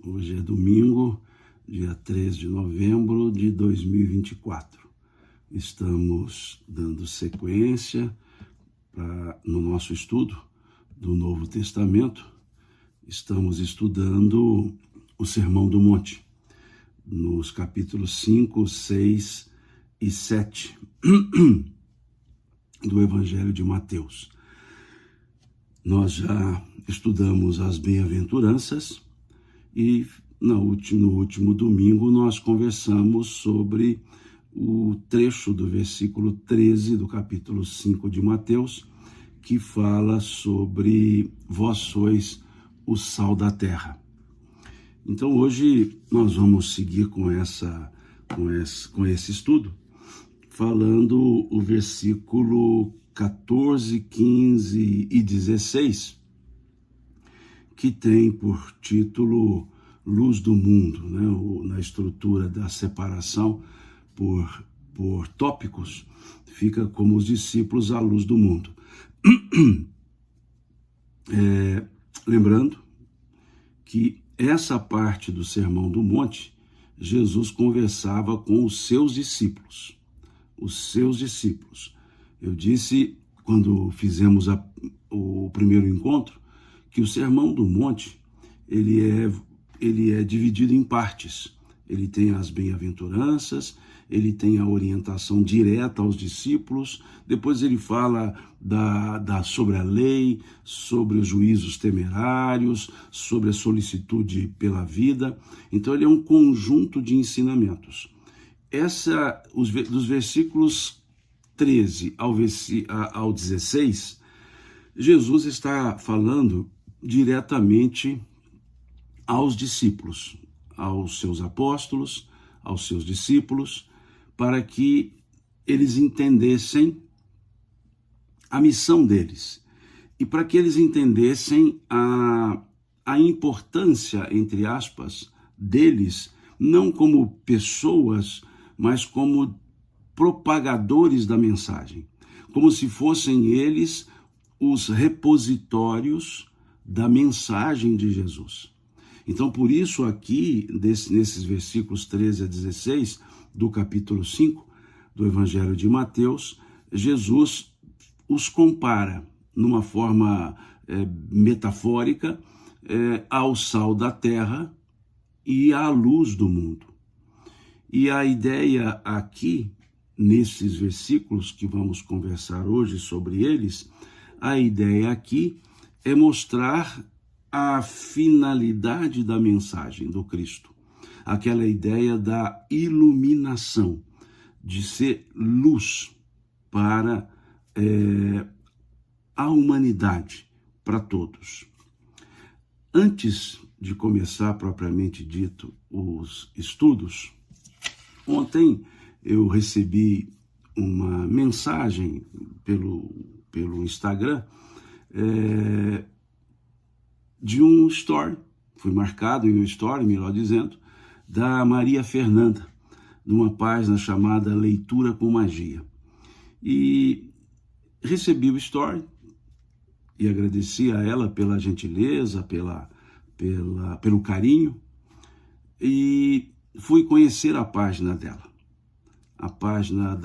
Hoje é domingo, dia 3 de novembro de 2024. Estamos dando sequência no nosso estudo do Novo Testamento. Estamos estudando o Sermão do Monte, nos capítulos 5, 6 e 7 do Evangelho de Mateus. Nós já estudamos as bem-aventuranças e no último domingo nós conversamos sobre o trecho do versículo 13 do capítulo 5 de Mateus, que fala sobre vós sois o sal da terra. Então hoje nós vamos seguir com esse estudo, falando o versículo 14, 15 e 16, que tem por título Luz do Mundo, né? Na estrutura da separação por tópicos, fica como os discípulos a luz do mundo. Lembrando que essa parte do Sermão do Monte, Jesus conversava com os seus discípulos. Eu disse, quando fizemos o primeiro encontro, que o Sermão do Monte, ele é dividido em partes. Ele tem as bem-aventuranças, ele tem a orientação direta aos discípulos, depois ele fala sobre a lei, sobre os juízos temerários, sobre a solicitude pela vida. Então ele é um conjunto de ensinamentos. Dos versículos 13 ao 16, Jesus está falando diretamente aos discípulos, aos seus apóstolos, aos seus discípulos, para que eles entendessem a missão deles e para que eles entendessem a importância, entre aspas, deles, não como pessoas, mas como propagadores da mensagem, como se fossem eles os repositórios da mensagem de Jesus. Então, por isso aqui, nesses versículos 13 a 16 do capítulo 5 do Evangelho de Mateus, Jesus os compara, numa forma metafórica, ao sal da terra e à luz do mundo. E a ideia aqui, nesses versículos que vamos conversar hoje sobre eles, a ideia aqui é mostrar a finalidade da mensagem do Cristo. Aquela ideia da iluminação, de ser luz para a humanidade, para todos. Antes de começar propriamente dito os estudos, ontem eu recebi uma mensagem pelo Instagram de um story, fui marcado em um story, melhor dizendo, da Maria Fernanda, numa página chamada Leitura com Magia. E recebi o story e agradeci a ela pela gentileza, pelo carinho, e fui conhecer a página dela. A página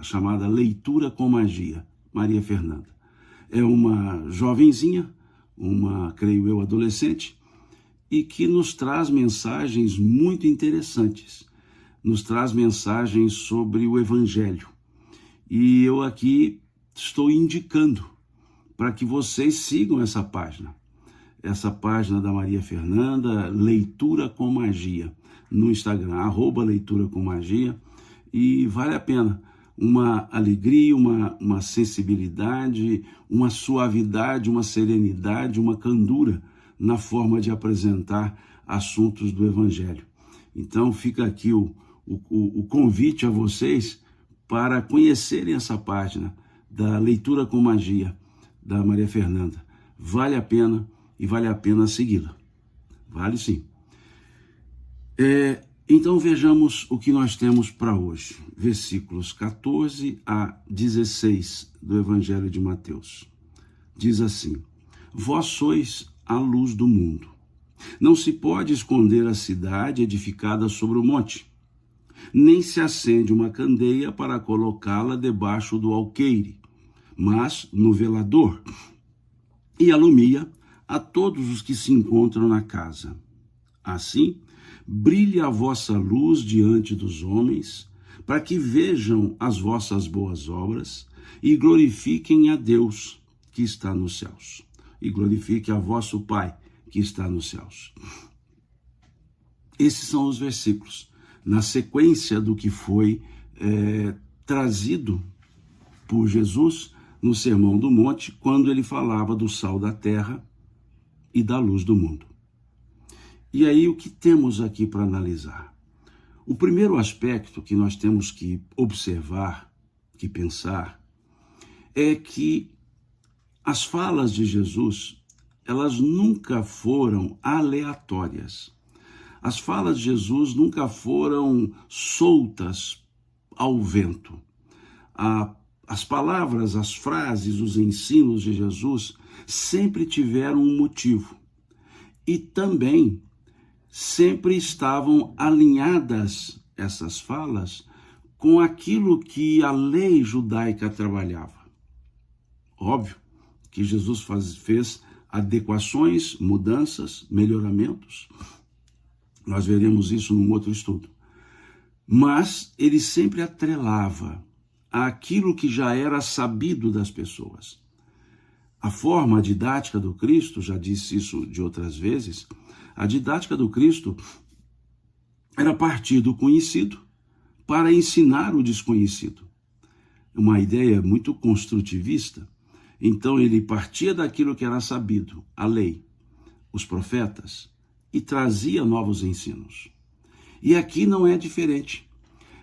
chamada Leitura com Magia, Maria Fernanda. É uma jovenzinha, creio eu, adolescente, e que nos traz mensagens muito interessantes, nos traz mensagens sobre o Evangelho. E eu aqui estou indicando para que vocês sigam essa página da Maria Fernanda, Leitura com Magia, no Instagram, @Leitura com Magia, e vale a pena. Uma alegria, uma sensibilidade, uma suavidade, uma serenidade, uma candura na forma de apresentar assuntos do Evangelho. Então fica aqui o convite a vocês para conhecerem essa página da Leitura com Magia, da Maria Fernanda. Vale a pena e vale a pena segui-la. Vale sim. Então vejamos o que nós temos para hoje. Versículos 14 a 16 do Evangelho de Mateus. Diz assim: Vós sois a luz do mundo. Não se pode esconder a cidade edificada sobre o monte, nem se acende uma candeia para colocá-la debaixo do alqueire, mas no velador, e alumia a todos os que se encontram na casa. Assim, brilhe a vossa luz diante dos homens, para que vejam as vossas boas obras e glorifiquem a Deus que está nos céus. E glorifique a vosso Pai que está nos céus. Esses são os versículos, na sequência do que foi trazido por Jesus no Sermão do Monte, quando ele falava do sal da terra e da luz do mundo. E aí, o que temos aqui para analisar? O primeiro aspecto que nós temos que observar, que pensar, é que as falas de Jesus, elas nunca foram aleatórias. As falas de Jesus nunca foram soltas ao vento. As palavras, as frases, os ensinos de Jesus sempre tiveram um motivo. E também sempre estavam alinhadas essas falas com aquilo que a lei judaica trabalhava. Óbvio que Jesus fez adequações, mudanças, melhoramentos. Nós veremos isso num outro estudo. Mas ele sempre atrelava àquilo que já era sabido das pessoas. A forma didática do Cristo, já disse isso de outras vezes, a didática do Cristo era partir do conhecido para ensinar o desconhecido. Uma ideia muito construtivista. Então ele partia daquilo que era sabido, a lei, os profetas, e trazia novos ensinos. E aqui não é diferente.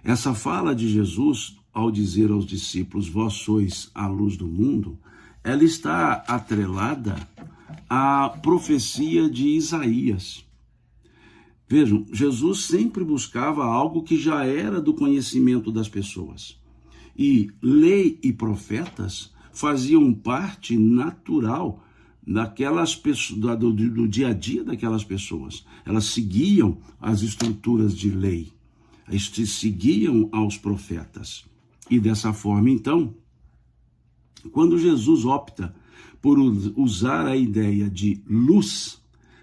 Essa fala de Jesus, ao dizer aos discípulos, vós sois a luz do mundo, ela está atrelada à profecia de Isaías. Vejam, Jesus sempre buscava algo que já era do conhecimento das pessoas. E lei e profetas faziam parte natural daquelas pessoas, do dia a dia daquelas pessoas. Elas seguiam as estruturas de lei, seguiam aos profetas. E dessa forma, então, quando Jesus opta por usar a ideia de luz,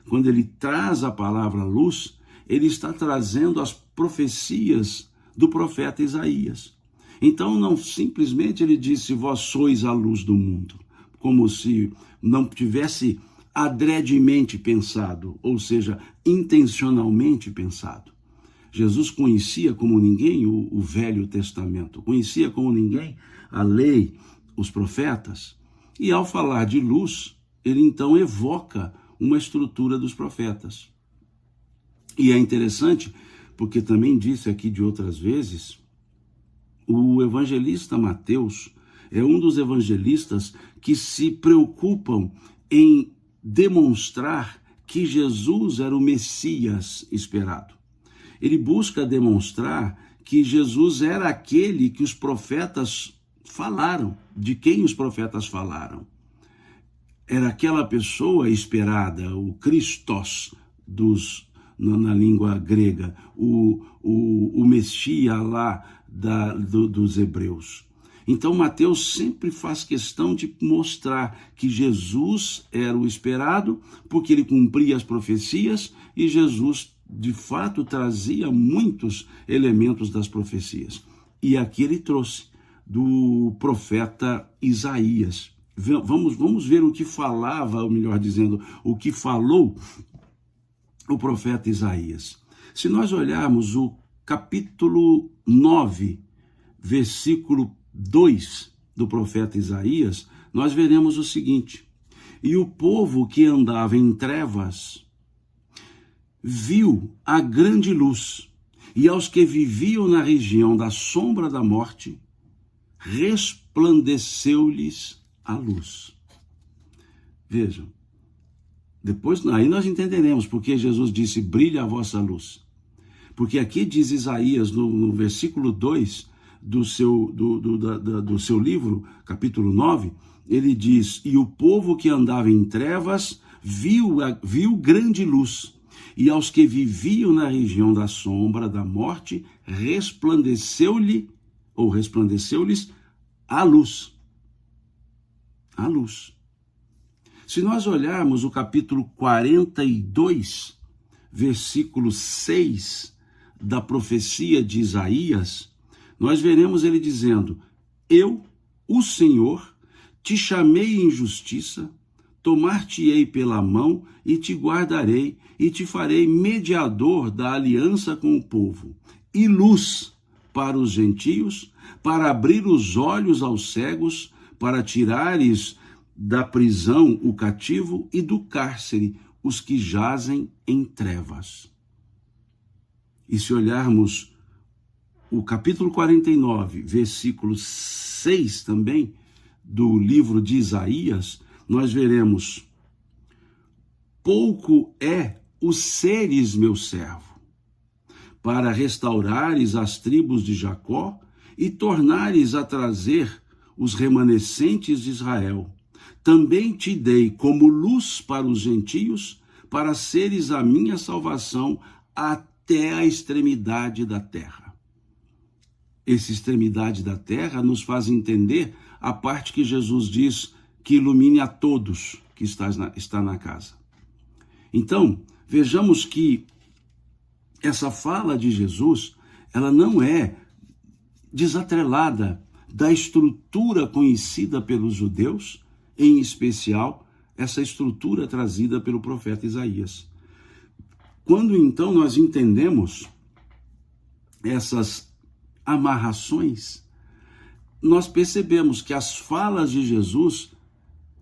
quando ele traz a palavra luz, ele está trazendo as profecias do profeta Isaías. Então, não simplesmente ele disse, vós sois a luz do mundo, como se não tivesse adredemente pensado, ou seja, intencionalmente pensado. Jesus conhecia como ninguém o Velho Testamento, conhecia como ninguém a lei, os profetas, e ao falar de luz, ele então evoca uma estrutura dos profetas. E é interessante, porque também disse aqui de outras vezes, o evangelista Mateus é um dos evangelistas que se preocupam em demonstrar que Jesus era o Messias esperado. Ele busca demonstrar que Jesus era aquele que os profetas falaram, de quem os profetas falaram. Era aquela pessoa esperada, o Christos na língua grega, o Messias lá dos hebreus. Então Mateus sempre faz questão de mostrar que Jesus era o esperado, porque ele cumpria as profecias e Jesus de fato trazia muitos elementos das profecias. E aqui ele trouxe do profeta Isaías. Vamos ver o que falava, ou melhor dizendo, o que falou o profeta Isaías. Se nós olharmos o capítulo 9, versículo 2 do profeta Isaías, nós veremos o seguinte: e o povo que andava em trevas viu a grande luz, e aos que viviam na região da sombra da morte, resplandeceu-lhes a luz. Vejam, depois aí nós entenderemos porque Jesus disse, brilha a vossa luz. Porque aqui diz Isaías, no versículo 2 do seu livro, capítulo 9, ele diz, e o povo que andava em trevas viu grande luz, e aos que viviam na região da sombra da morte, resplandeceu-lhes a luz. A luz. Se nós olharmos o capítulo 42, versículo 6 da profecia de Isaías, nós veremos ele dizendo: eu, o Senhor, te chamei em justiça, tomar-te-ei pela mão e te guardarei, e te farei mediador da aliança com o povo, e luz para os gentios, para abrir os olhos aos cegos, para tirares da prisão o cativo e do cárcere os que jazem em trevas. E se olharmos o capítulo 49, versículo 6 também, do livro de Isaías, nós veremos: pouco é o seres meu servo, para restaurares as tribos de Jacó e tornares a trazer os remanescentes de Israel. Também te dei como luz para os gentios, para seres a minha salvação até a extremidade da terra. Essa extremidade da terra nos faz entender a parte que Jesus diz que ilumine a todos que está na casa. Então, vejamos que essa fala de Jesus, ela não é desatrelada da estrutura conhecida pelos judeus, em especial essa estrutura trazida pelo profeta Isaías. Quando então nós entendemos essas amarrações, nós percebemos que as falas de Jesus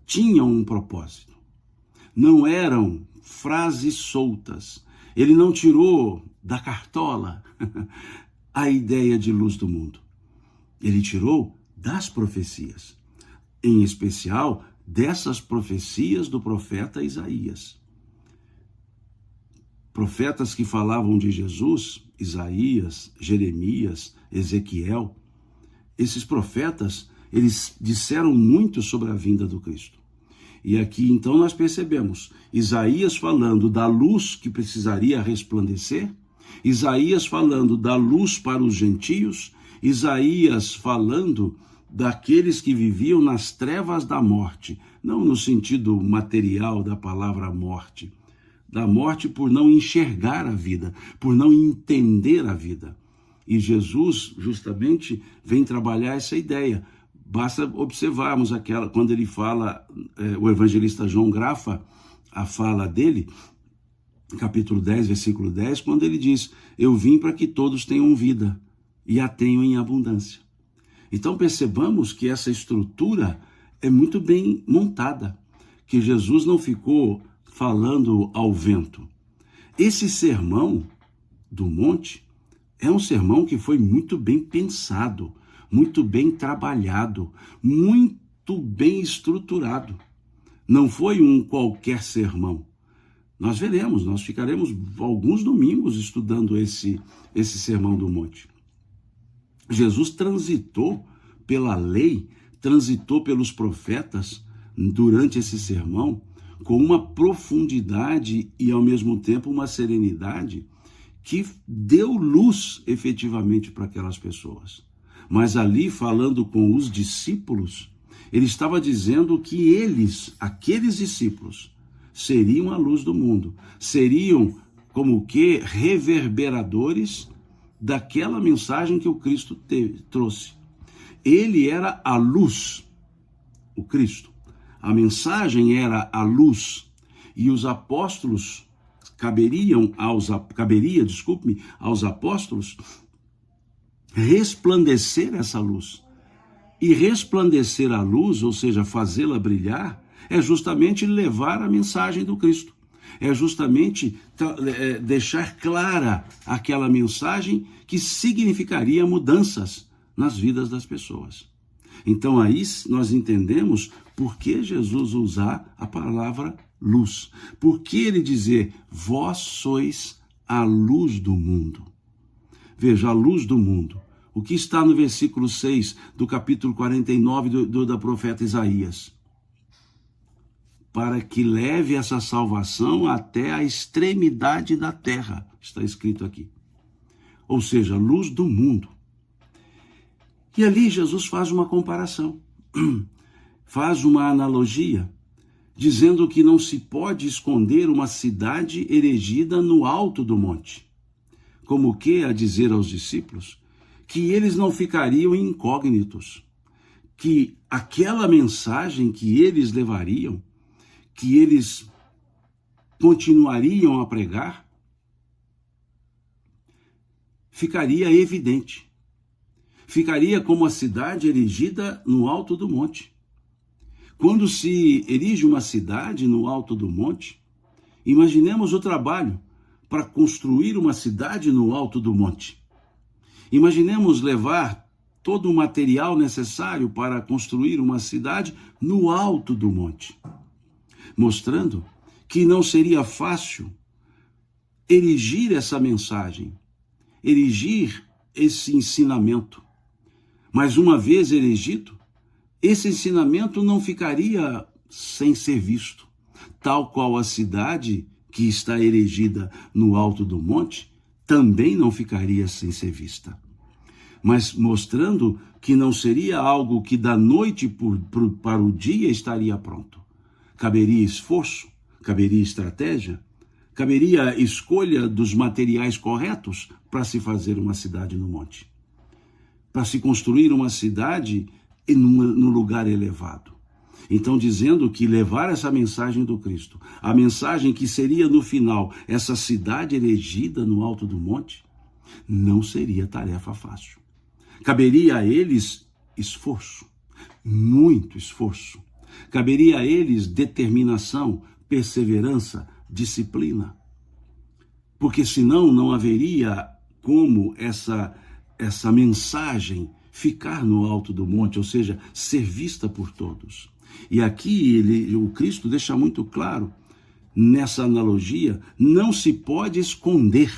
tinham um propósito. Não eram frases soltas. Ele não tirou da cartola a ideia de luz do mundo. Ele tirou das profecias, em especial dessas profecias do profeta Isaías. Profetas que falavam de Jesus, Isaías, Jeremias, Ezequiel, esses profetas, eles disseram muito sobre a vinda do Cristo. E aqui então nós percebemos Isaías falando da luz que precisaria resplandecer, Isaías falando da luz para os gentios, Isaías falando daqueles que viviam nas trevas da morte, não no sentido material da palavra morte, da morte por não enxergar a vida, por não entender a vida. E Jesus justamente vem trabalhar essa ideia. Basta observarmos quando ele fala, o evangelista João grafa a fala dele, capítulo 10, versículo 10, quando ele diz: eu vim para que todos tenham vida e a tenham em abundância. Então percebamos que essa estrutura é muito bem montada, que Jesus não ficou falando ao vento. Esse sermão do monte é um sermão que foi muito bem pensado, muito bem trabalhado, muito bem estruturado. Não foi um qualquer sermão. Nós veremos, nós ficaremos alguns domingos estudando esse sermão do monte. Jesus transitou pela lei, transitou pelos profetas durante esse sermão com uma profundidade e ao mesmo tempo uma serenidade que deu luz efetivamente para aquelas pessoas. Mas ali, falando com os discípulos, ele estava dizendo que eles, aqueles discípulos, seriam a luz do mundo, seriam como que reverberadores daquela mensagem que o Cristo trouxe. Ele era a luz, o Cristo. A mensagem era a luz, e os apóstolos caberia aos apóstolos resplandecer essa luz. E resplandecer a luz, ou seja, fazê-la brilhar, é justamente levar a mensagem do Cristo. É justamente deixar clara aquela mensagem que significaria mudanças nas vidas das pessoas. Então aí nós entendemos por que Jesus usar a palavra luz. Por que ele dizer: vós sois a luz do mundo. Veja, a luz do mundo. O que está no versículo 6 do capítulo 49 da profeta Isaías? para que leve essa salvação até a extremidade da terra, está escrito aqui. Ou seja, a luz do mundo. E ali Jesus faz uma comparação, faz uma analogia, dizendo que não se pode esconder uma cidade erigida no alto do monte. Como que a dizer aos discípulos que eles não ficariam incógnitos, que aquela mensagem que eles levariam, que eles continuariam a pregar, ficaria evidente. Ficaria como a cidade erigida no alto do monte. Quando se erige uma cidade no alto do monte, imaginemos o trabalho para construir uma cidade no alto do monte. Imaginemos levar todo o material necessário para construir uma cidade no alto do monte, mostrando que não seria fácil erigir essa mensagem, erigir esse ensinamento. Mas uma vez erigido, esse ensinamento não ficaria sem ser visto, tal qual a cidade que está erigida no alto do monte também não ficaria sem ser vista. Mas mostrando que não seria algo que da noite para o dia estaria pronto. Caberia esforço, caberia estratégia, caberia escolha dos materiais corretos para se fazer uma cidade no monte. Para se construir uma cidade no lugar elevado. Então, dizendo que levar essa mensagem do Cristo, a mensagem que seria no final, essa cidade erigida no alto do monte, não seria tarefa fácil. Caberia a eles esforço, muito esforço. Caberia a eles determinação, perseverança, disciplina. Porque senão não haveria como essa mensagem ficar no alto do monte, ou seja, ser vista por todos. E aqui o Cristo deixa muito claro, nessa analogia, não se pode esconder.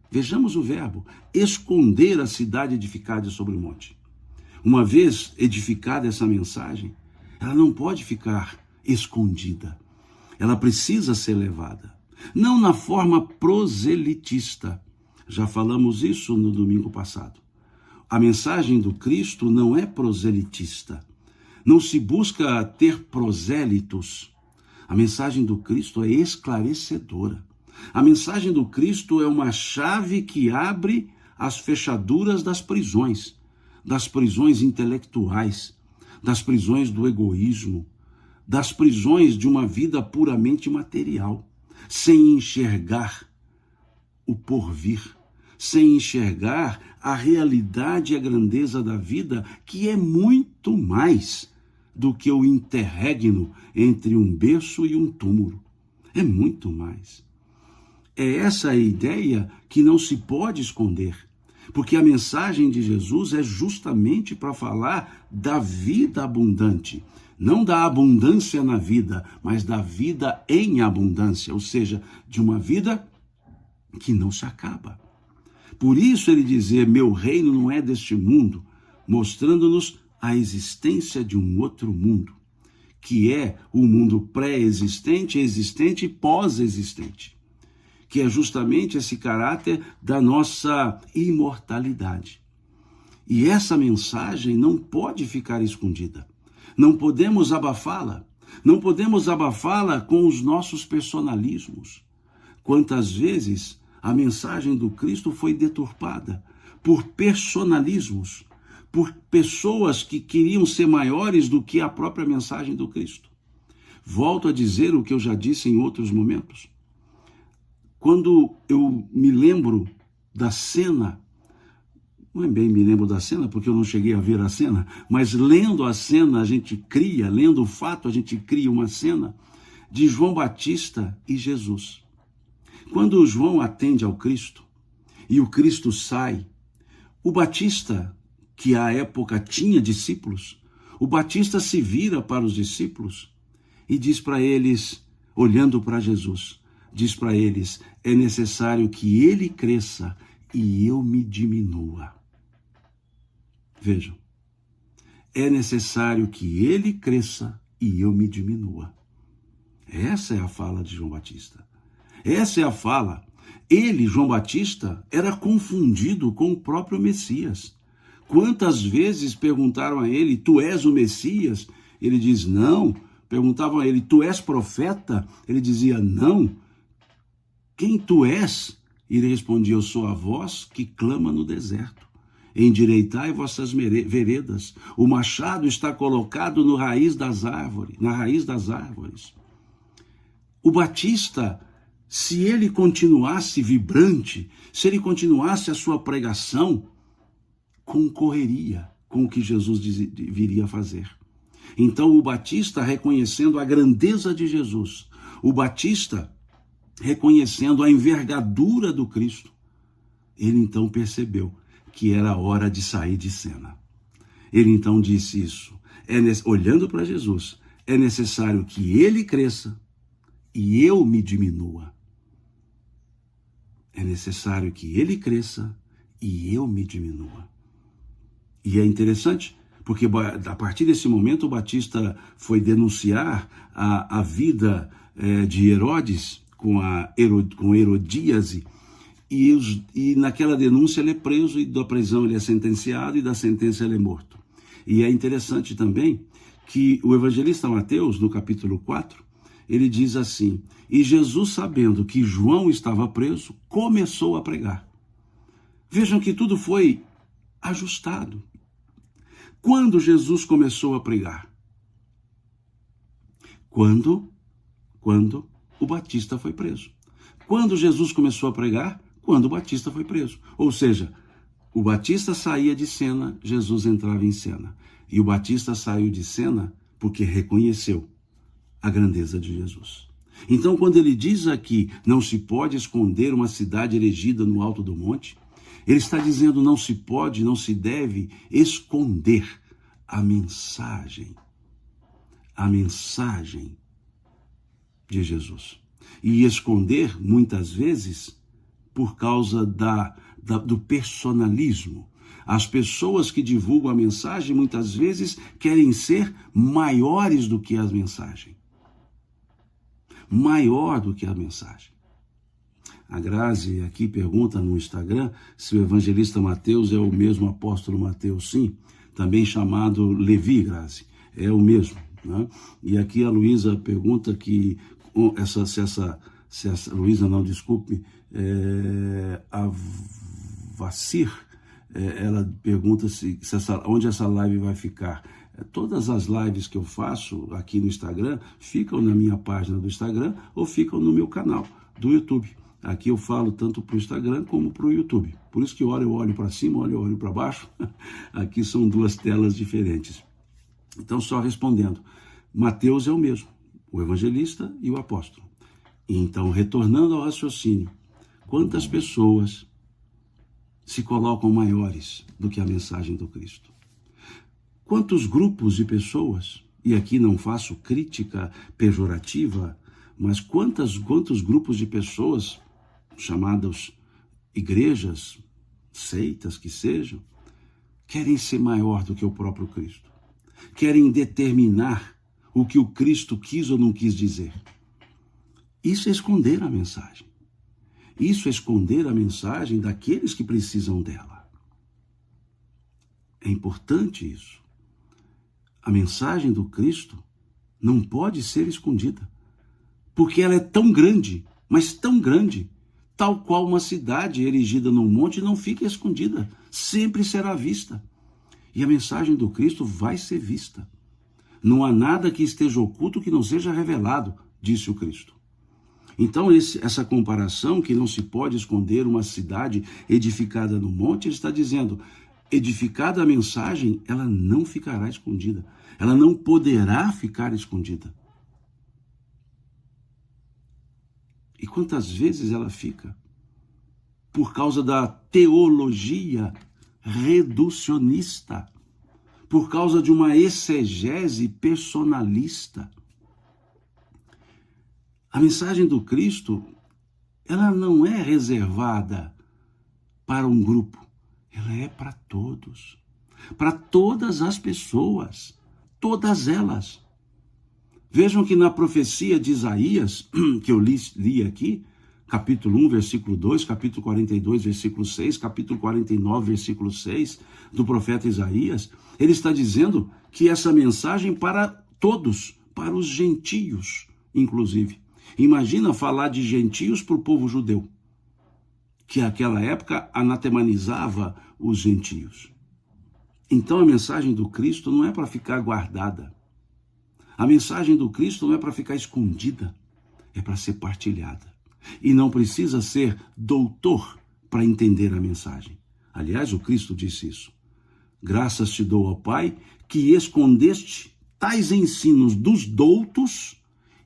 Vejamos o verbo, esconder a cidade edificada sobre o monte. Uma vez edificada essa mensagem, ela não pode ficar escondida. Ela precisa ser levada. Não na forma proselitista. Já falamos isso no domingo passado. A mensagem do Cristo não é proselitista. Não se busca ter prosélitos. A mensagem do Cristo é esclarecedora. A mensagem do Cristo é uma chave que abre as fechaduras das prisões intelectuais, das prisões do egoísmo, das prisões de uma vida puramente material, sem enxergar o porvir, sem enxergar a realidade e a grandeza da vida, que é muito mais do que o interregno entre um berço e um túmulo. É muito mais. É essa a ideia que não se pode esconder, porque a mensagem de Jesus é justamente para falar da vida abundante, não da abundância na vida, mas da vida em abundância, ou seja, de uma vida que não se acaba. Por isso ele dizer, meu reino não é deste mundo, mostrando-nos a existência de um outro mundo, que é o mundo pré-existente, existente e pós-existente, que é justamente esse caráter da nossa imortalidade. E essa mensagem não pode ficar escondida. Não podemos abafá-la. Não podemos abafá-la com os nossos personalismos. Quantas vezes a mensagem do Cristo foi deturpada por personalismos, por pessoas que queriam ser maiores do que a própria mensagem do Cristo. Volto a dizer o que eu já disse em outros momentos. Quando eu me lembro da cena, não é bem me lembro da cena, porque eu não cheguei a ver a cena, mas lendo a cena, a gente cria, lendo o fato, a gente cria uma cena de João Batista e Jesus. Quando João atende ao Cristo e o Cristo sai, o Batista, que à época tinha discípulos, o Batista se vira para os discípulos e diz para eles, olhando para Jesus, diz para eles, é necessário que ele cresça e eu me diminua. Vejam, é necessário que ele cresça e eu me diminua. Essa é a fala de João Batista. Essa é a fala. Ele, João Batista, era confundido com o próprio Messias. Quantas vezes perguntaram a ele, tu és o Messias? Ele diz, não. Perguntavam a ele, tu és profeta? Ele dizia, não. Quem tu és? E ele respondia, eu sou a voz que clama no deserto. Endireitai vossas veredas. O machado está colocado na raiz das árvores. O Batista, se ele continuasse vibrante, se ele continuasse a sua pregação, concorreria com o que Jesus viria a fazer. Então o Batista, reconhecendo a grandeza de Jesus, o Batista, reconhecendo a envergadura do Cristo, ele então percebeu que era hora de sair de cena. Ele então disse isso, olhando para Jesus, é necessário que ele cresça e eu me diminua. É necessário que ele cresça e eu me diminua. E é interessante, porque a partir desse momento o Batista foi denunciar a vida de Herodes com Herodíase, e naquela denúncia ele é preso, e da prisão ele é sentenciado, e da sentença ele é morto. E é interessante também que o evangelista Mateus, no capítulo 4, ele diz assim, e Jesus, sabendo que João estava preso, começou a pregar. Vejam que tudo foi ajustado. Quando Jesus começou a pregar? Quando o Batista foi preso. Quando Jesus começou a pregar? Quando o Batista foi preso. Ou seja, o Batista saía de cena, Jesus entrava em cena. E o Batista saiu de cena porque reconheceu a grandeza de Jesus. Então, quando ele diz aqui, não se pode esconder uma cidade erigida no alto do monte, ele está dizendo, não se pode, não se deve esconder a mensagem de Jesus. E esconder, muitas vezes, por causa do personalismo. As pessoas que divulgam a mensagem, muitas vezes, querem ser maiores do que a mensagem. Maior do que a mensagem. A Grazi aqui pergunta no Instagram se o evangelista Mateus é o mesmo apóstolo Mateus. Sim, também chamado Levi, Grazi, é o mesmo. Né? E aqui a Luísa pergunta que, a Vacir, ela pergunta onde essa live vai ficar. Todas as lives que eu faço aqui no Instagram ficam na minha página do Instagram ou ficam no meu canal do YouTube. Aqui eu falo tanto para o Instagram como para o YouTube. Por isso que hora eu olho para cima, hora eu olho para baixo. Aqui são duas telas diferentes. Então, só respondendo, Mateus é o mesmo, o evangelista e o apóstolo. Então, retornando ao raciocínio, quantas pessoas se colocam maiores do que a mensagem do Cristo? Quantos grupos de pessoas, e aqui não faço crítica pejorativa, mas quantos grupos de pessoas, chamadas igrejas, seitas que sejam, querem ser maior do que o próprio Cristo? Querem determinar o que o Cristo quis ou não quis dizer. Isso é esconder a mensagem. Isso é esconder a mensagem daqueles que precisam dela. É importante isso. A mensagem do Cristo não pode ser escondida, porque ela é tão grande, mas tão grande, tal qual uma cidade erigida num monte não fica escondida, sempre será vista. E a mensagem do Cristo vai ser vista. Não há nada que esteja oculto que não seja revelado, disse o Cristo. Então, essa comparação, que não se pode esconder uma cidade edificada no monte, ele está dizendo, edificada a mensagem, ela não ficará escondida. Ela não poderá ficar escondida. E quantas vezes ela fica? Por causa da teologia reducionista, por causa de uma exegese personalista. A mensagem do Cristo, ela não é reservada para um grupo, ela é para todos, para todas as pessoas, todas elas. Vejam que na profecia de Isaías, que eu li aqui, capítulo 1, versículo 2, capítulo 42, versículo 6, capítulo 49, versículo 6, do profeta Isaías, ele está dizendo que essa mensagem para todos, para os gentios, inclusive. Imagina falar de gentios para o povo judeu, que naquela época anatemanizava os gentios. Então a mensagem do Cristo não é para ficar guardada. A mensagem do Cristo não é para ficar escondida, é para ser partilhada. E não precisa ser doutor para entender a mensagem. Aliás, o Cristo disse isso. Graças te dou, ó Pai, que escondeste tais ensinos dos doutos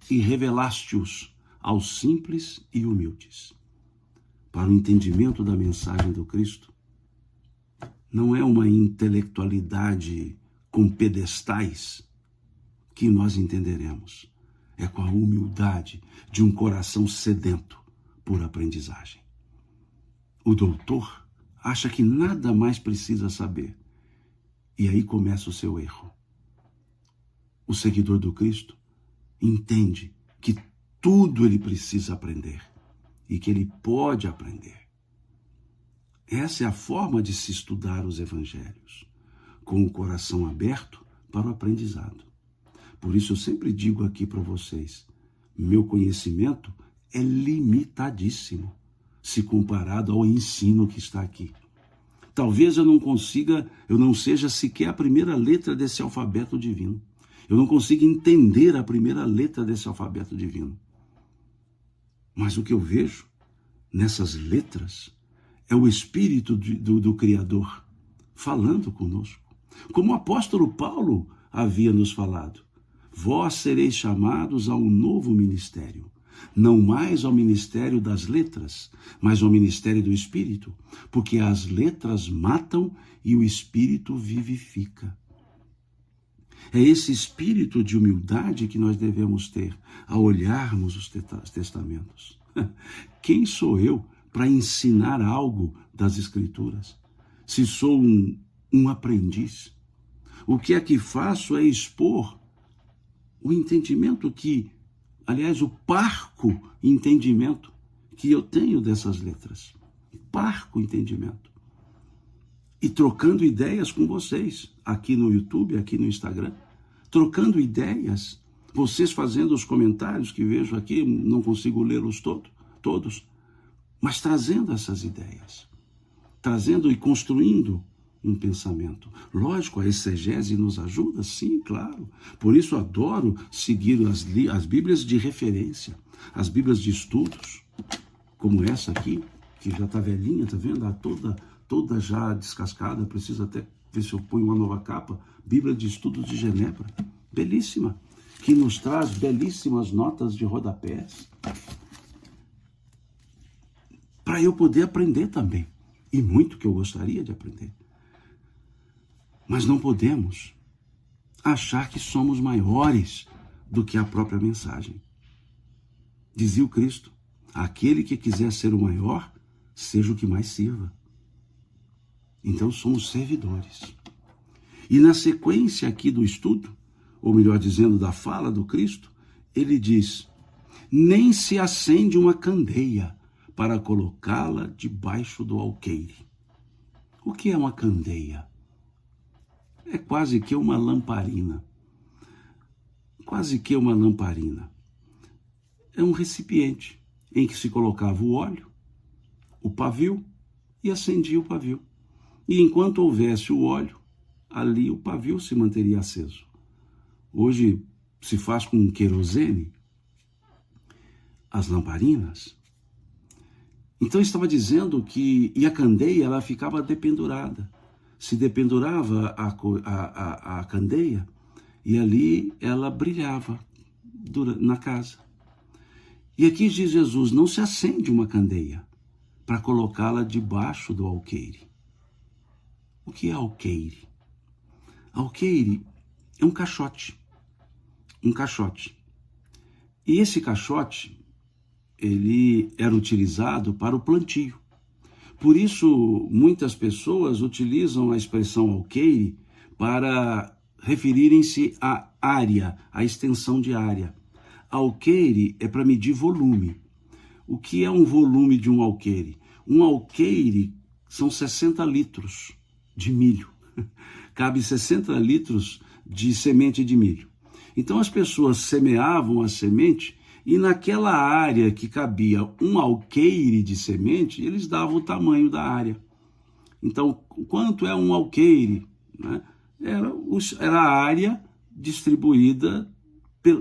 e revelaste-os aos simples e humildes. Para o entendimento da mensagem do Cristo, não é uma intelectualidade com pedestais que nós entenderemos. É com a humildade de um coração sedento por aprendizagem. O doutor acha que nada mais precisa saber. E aí começa o seu erro. O seguidor do Cristo entende que tudo ele precisa aprender e que ele pode aprender. Essa é a forma de se estudar os evangelhos, com o coração aberto para o aprendizado. Por isso eu sempre digo aqui para vocês, meu conhecimento é limitadíssimo, se comparado ao ensino que está aqui. Talvez eu não seja sequer a primeira letra desse alfabeto divino. Eu não consigo entender a primeira letra desse alfabeto divino. Mas o que eu vejo nessas letras é o Espírito do Criador falando conosco. Como o apóstolo Paulo havia nos falado. Vós sereis chamados a um novo ministério, não mais ao ministério das letras, mas ao ministério do Espírito, porque as letras matam e o Espírito vivifica. É esse espírito de humildade que nós devemos ter ao olharmos os testamentos. Quem sou eu para ensinar algo das Escrituras, se sou um aprendiz? O que é que faço é expor o entendimento o parco entendimento que eu tenho dessas letras. Parco entendimento. E trocando ideias com vocês, aqui no YouTube, aqui no Instagram, trocando ideias, vocês fazendo os comentários que vejo aqui, não consigo lê-los todos, mas trazendo essas ideias, trazendo e construindo um pensamento. Lógico, a exegese nos ajuda, sim, claro. Por isso adoro seguir as Bíblias de referência, as Bíblias de estudos, como essa aqui, que já está velhinha, tá vendo? Toda já descascada, preciso até ver se eu ponho uma nova capa. Bíblia de Estudos de Genebra, belíssima, que nos traz belíssimas notas de rodapés, para eu poder aprender também, e muito que eu gostaria de aprender. Mas não podemos achar que somos maiores do que a própria mensagem. Dizia o Cristo, aquele que quiser ser o maior, seja o que mais sirva. Então somos servidores. E na sequência aqui do estudo, ou melhor dizendo, da fala do Cristo, ele diz, nem se acende uma candeia para colocá-la debaixo do alqueire. O que é uma candeia? É quase que uma lamparina. Quase que uma lamparina. É um recipiente em que se colocava o óleo, o pavio, e acendia o pavio. E enquanto houvesse o óleo, ali o pavio se manteria aceso. Hoje se faz com querosene as lamparinas. Então estava dizendo que, e a candeia ela ficava dependurada. Se dependurava a candeia e ali ela brilhava na casa. E aqui diz Jesus, não se acende uma candeia para colocá-la debaixo do alqueire. O que é alqueire? Alqueire é um caixote. Um caixote. E esse caixote, ele era utilizado para o plantio. Por isso, muitas pessoas utilizam a expressão alqueire para referirem-se à área, a extensão de área. Alqueire é para medir volume. O que é um volume de um alqueire? Um alqueire são 60 litros de milho. Cabe 60 litros de semente de milho. Então as pessoas semeavam a semente e naquela área que cabia um alqueire de semente, eles davam o tamanho da área. Então, quanto é um alqueire? Né? Era a área distribuída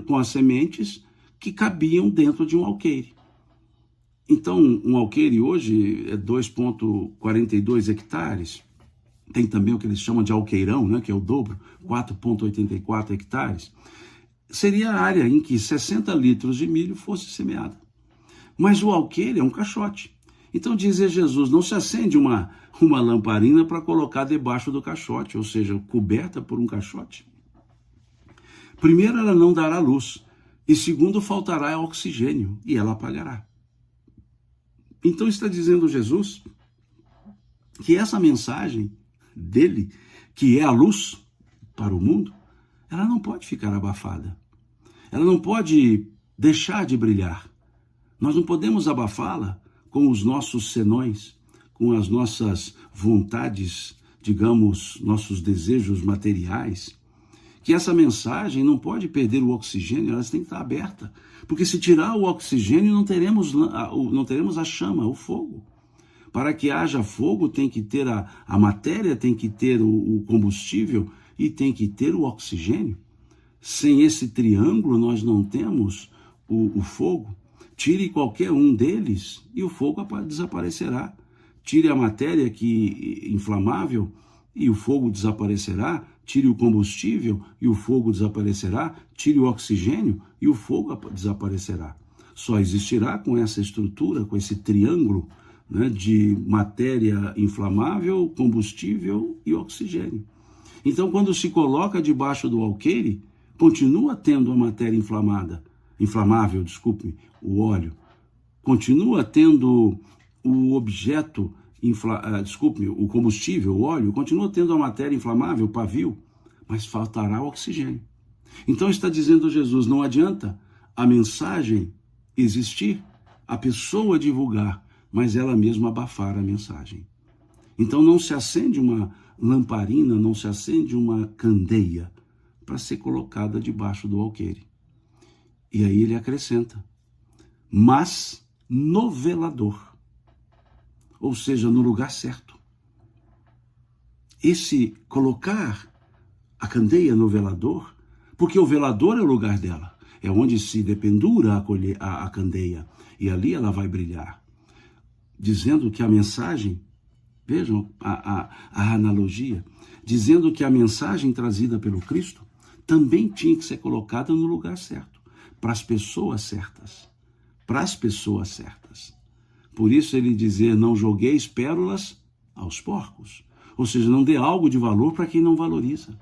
com as sementes que cabiam dentro de um alqueire. Então, um alqueire hoje é 2,42 hectares. Tem também o que eles chamam de alqueirão, né, que é o dobro, 4,84 hectares. Seria a área em que 60 litros de milho fosse semeada. Mas o alqueire é um caixote. Então, dizia Jesus, não se acende uma lamparina para colocar debaixo do caixote, ou seja, coberta por um caixote. Primeiro, ela não dará luz. E segundo, faltará oxigênio e ela apagará. Então está dizendo Jesus que essa mensagem dele, que é a luz para o mundo, ela não pode ficar abafada. Ela não pode deixar de brilhar. Nós não podemos abafá-la com os nossos senões, com as nossas vontades, digamos, nossos desejos materiais. Que essa mensagem não pode perder o oxigênio, ela tem que estar aberta. Porque se tirar o oxigênio, não teremos a chama, o fogo. Para que haja fogo, tem que ter a matéria, tem que ter o combustível e tem que ter o oxigênio. Sem esse triângulo, nós não temos o fogo. Tire qualquer um deles e o fogo desaparecerá. Tire a matéria inflamável e o fogo desaparecerá. Tire o combustível e o fogo desaparecerá. Tire o oxigênio e o fogo desaparecerá. Só existirá com essa estrutura, com esse triângulo, né, de matéria inflamável, combustível e oxigênio. Então, quando se coloca debaixo do alqueire, continua tendo a matéria inflamável, o óleo. Continua tendo o objeto, o combustível, o óleo, continua tendo a matéria inflamável, o pavio, mas faltará o oxigênio. Então está dizendo Jesus, não adianta a mensagem existir, a pessoa divulgar, mas ela mesma abafar a mensagem. Então não se acende uma lamparina, não se acende uma candeia para ser colocada debaixo do alqueire. E aí ele acrescenta, mas no velador, ou seja, no lugar certo. Esse colocar a candeia no velador, porque o velador é o lugar dela, é onde se dependura a candeia, e ali ela vai brilhar. Dizendo que a mensagem, vejam a analogia, dizendo que a mensagem trazida pelo Cristo também tinha que ser colocada no lugar certo, para as pessoas certas, Por isso ele dizer, não jogueis pérolas aos porcos, ou seja, não dê algo de valor para quem não valoriza.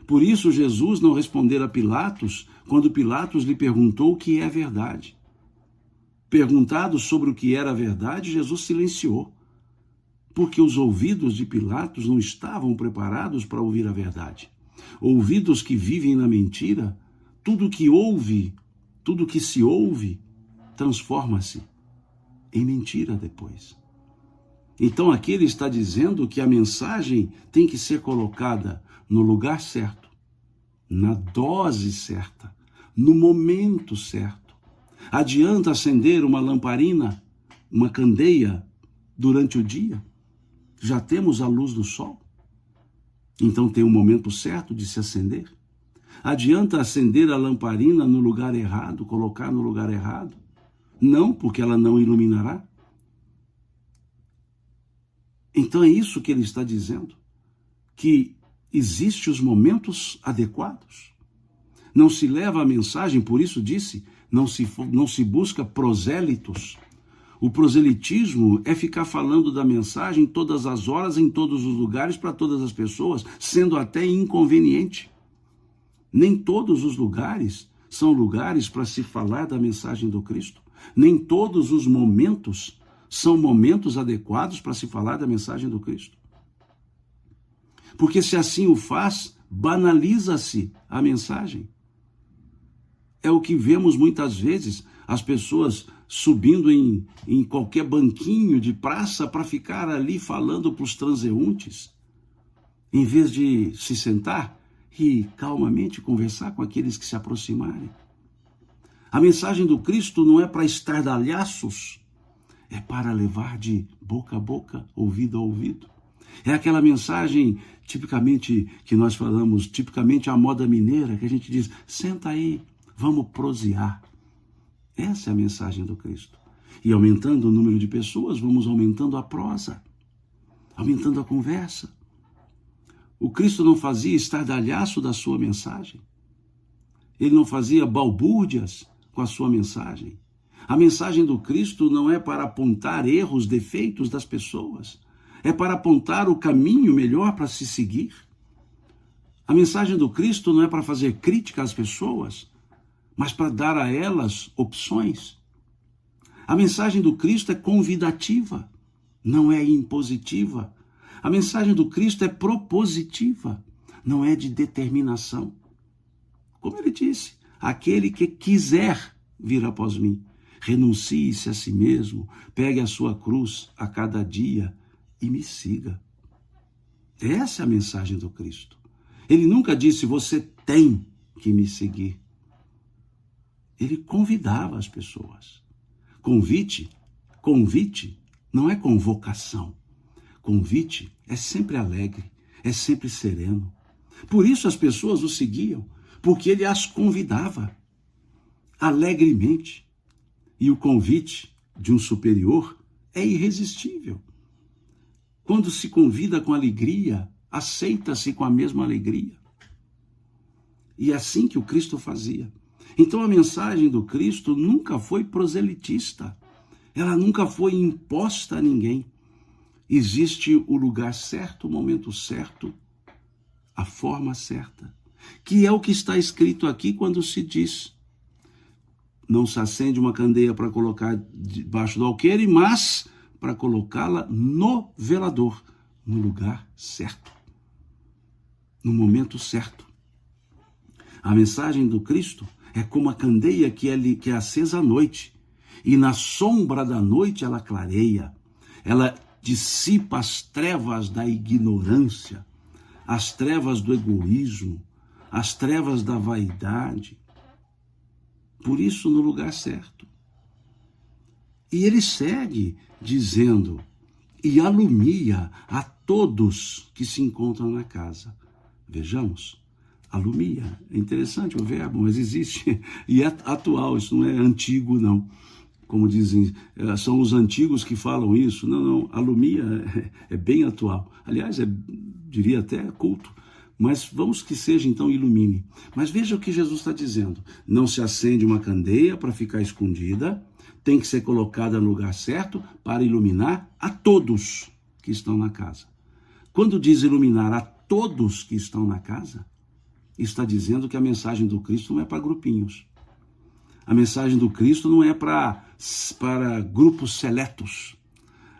Por isso Jesus não respondeu a Pilatos, quando Pilatos lhe perguntou o que é a verdade. Perguntado sobre o que era a verdade, Jesus silenciou, porque os ouvidos de Pilatos não estavam preparados para ouvir a verdade. Ouvidos que vivem na mentira, tudo que se ouve, transforma-se em mentira depois. Então aqui ele está dizendo que a mensagem tem que ser colocada no lugar certo, na dose certa, no momento certo. Adianta acender uma lamparina, uma candeia durante o dia? Já temos a luz do sol? Então tem um momento certo de se acender? Adianta acender a lamparina no lugar errado, colocar no lugar errado? Não, porque ela não iluminará. Então é isso que ele está dizendo, que existem os momentos adequados. Não se leva a mensagem, por isso disse, não se busca prosélitos. O proselitismo é ficar falando da mensagem todas as horas, em todos os lugares, para todas as pessoas, sendo até inconveniente. Nem todos os lugares são lugares para se falar da mensagem do Cristo. Nem todos os momentos são momentos adequados para se falar da mensagem do Cristo. Porque se assim o faz, banaliza-se a mensagem. É o que vemos muitas vezes, as pessoas subindo em qualquer banquinho de praça para ficar ali falando para os transeuntes, em vez de se sentar e calmamente conversar com aqueles que se aproximarem. A mensagem do Cristo não é para estardalhaços, é para levar de boca a boca, ouvido a ouvido. É aquela mensagem tipicamente que nós falamos, tipicamente a moda mineira, que a gente diz, senta aí, vamos prosear. Essa é a mensagem do Cristo. E aumentando o número de pessoas, vamos aumentando a prosa, aumentando a conversa. O Cristo não fazia estardalhaço da sua mensagem. Ele não fazia balbúrdias com a sua mensagem. A mensagem do Cristo não é para apontar erros, defeitos das pessoas. É para apontar o caminho melhor para se seguir. A mensagem do Cristo não é para fazer crítica às pessoas, mas para dar a elas opções. A mensagem do Cristo é convidativa, não é impositiva. A mensagem do Cristo é propositiva, não é de determinação. Como ele disse, aquele que quiser vir após mim, renuncie-se a si mesmo, pegue a sua cruz a cada dia e me siga. Essa é a mensagem do Cristo. Ele nunca disse, você tem que me seguir. Ele convidava as pessoas. Convite não é convocação. Convite é sempre alegre, é sempre sereno. Por isso as pessoas o seguiam, porque ele as convidava alegremente. E o convite de um superior é irresistível. Quando se convida com alegria, aceita-se com a mesma alegria. E é assim que o Cristo fazia. Então a mensagem do Cristo nunca foi proselitista. Ela nunca foi imposta a ninguém. Existe o lugar certo, o momento certo, a forma certa, que é o que está escrito aqui quando se diz: não se acende uma candeia para colocar debaixo do alqueire, mas para colocá-la no velador, no lugar certo, no momento certo. A mensagem do Cristo é como a candeia que é acesa à noite, e na sombra da noite ela clareia, ela dissipa as trevas da ignorância, as trevas do egoísmo, as trevas da vaidade. Por isso, no lugar certo. E ele segue dizendo, e alumia a todos que se encontram na casa. Vejamos, alumia, é interessante o verbo, mas existe, e é atual, isso não é antigo não. Como dizem, são os antigos que falam isso. Não, alumia é bem atual. Aliás, diria até culto. Mas vamos que seja, então, ilumine. Mas veja o que Jesus está dizendo. Não se acende uma candeia para ficar escondida, tem que ser colocada no lugar certo para iluminar a todos que estão na casa. Quando diz iluminar a todos que estão na casa, está dizendo que a mensagem do Cristo não é para grupinhos. A mensagem do Cristo não é para grupos seletos.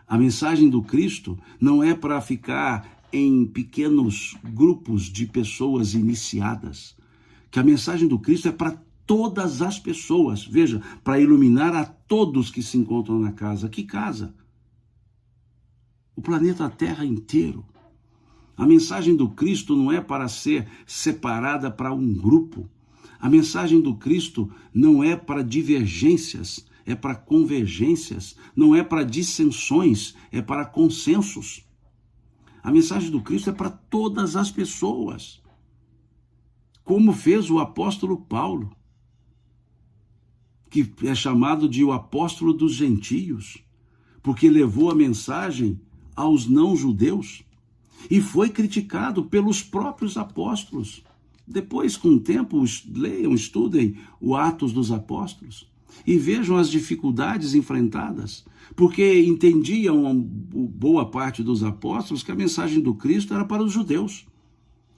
A mensagem do Cristo não é para ficar em pequenos grupos de pessoas iniciadas. Que a mensagem do Cristo é para todas as pessoas. Veja, para iluminar a todos que se encontram na casa. Que casa? O planeta Terra inteiro. A mensagem do Cristo não é para ser separada para um grupo. A mensagem do Cristo não é para divergências, é para convergências, não é para dissensões, é para consensos. A mensagem do Cristo é para todas as pessoas, como fez o apóstolo Paulo, que é chamado de o apóstolo dos gentios, porque levou a mensagem aos não-judeus e foi criticado pelos próprios apóstolos. Depois, com o tempo, leiam, estudem o Atos dos Apóstolos e vejam as dificuldades enfrentadas, porque entendiam boa parte dos apóstolos que a mensagem do Cristo era para os judeus.